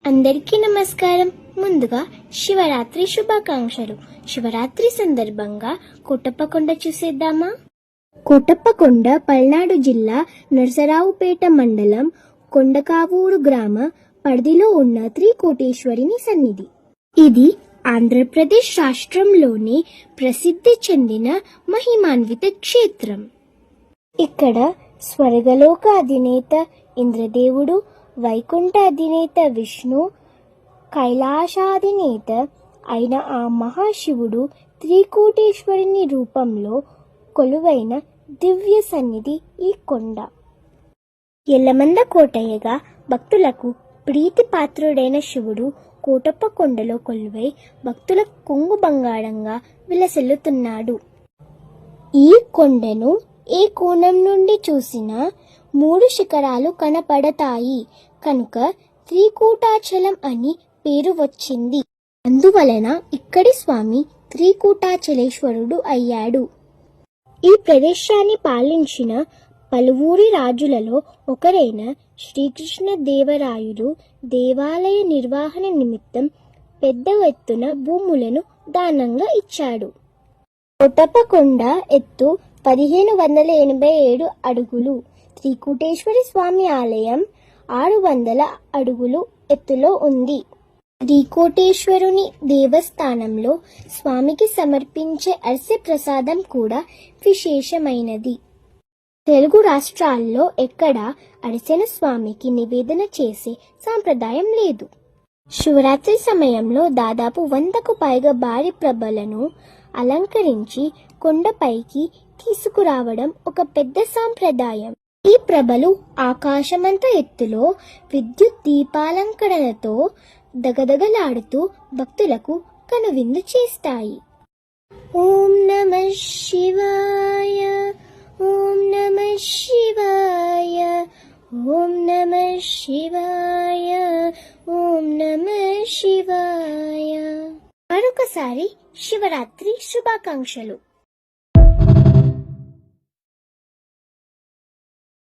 అందరికీ నమస్కారం. ముందుగా శివరాత్రి శుభాకాంక్షలు. శివరాత్రి సందర్భంగా కోటప్పకొండ చూసేద్దామా? కోటప్పకొండ పల్నాడు జిల్లా నరసరావుపేట మండలం కొండకావూరు గ్రామ పరిధిలో ఉన్న త్రికోటేశ్వరిని సన్నిధి. ఇది ఆంధ్రప్రదేశ్ రాష్ట్రంలోని ప్రసిద్ధి చెందిన మహిమాన్విత క్షేత్రం. ఇక్కడ స్వర్గలోక అధినేత ఇంద్రదేవుడు, వైకుంఠ అధినేత విష్ణు, కైలాసాధినేత అయిన ఆ మహాశివుడు త్రికోటేశ్వరుని రూపంలో కొలువైన దివ్య సన్నిధి ఈ కొండ. ఎల్లమంద కోటయ్యగా భక్తులకు ప్రీతి పాత్రుడైన శివుడు కోటప్పకొండలో కొలువై భక్తుల కొంగు బంగారంగా విలసిల్లుతున్నాడు. ఈ కొండను ఏ కోణం నుండి చూసినా 3 శిఖరాలు కనపడతాయి కనుక త్రికూటాచలం అని పేరు వచ్చింది. అందువలన ఇక్కడి స్వామి త్రికూటాచలేశ్వరుడు అయ్యాడు. ఈ ప్రదేశాన్ని పాలించిన పలువురి రాజులలో ఒకరైన శ్రీకృష్ణ దేవరాయుడు దేవాలయ నిర్వహణ నిమిత్తం పెద్ద ఎత్తున భూములను దానంగా ఇచ్చాడు. కోటప్పకొండ ఎత్తు 1587 అడుగులు. త్రికూటేశ్వరి స్వామి ఆలయం 600 అడుగులు ఎత్తులో ఉంది. త్రికోటేశ్వరుని దేవస్థానంలో స్వామికి సమర్పించే అర్సె ప్రసాదం కూడా విశేషమైనది. తెలుగు రాష్ట్రాల్లో ఎక్కడా అరిసెను స్వామికి నివేదన చేసే సాంప్రదాయం లేదు. శివరాత్రి సమయంలో దాదాపు 100కు పైగా భారీ ప్రభలను అలంకరించి కొండపైకి తీసుకురావడం ఒక పెద్ద సాంప్రదాయం. ఈ ప్రభలు ఆకాశమంత ఎత్తులో విద్యుత్ దీపాలంకరణతో దగదగలాడుతూ భక్తులకు కనువిందు చేస్తాయి. ఓం నమః శివాయ, ఓం నమః శివాయ, ఓం నమః శివాయ, ఓం నమః శివాయ. మరొకసారి శివరాత్రి శుభాకాంక్షలు.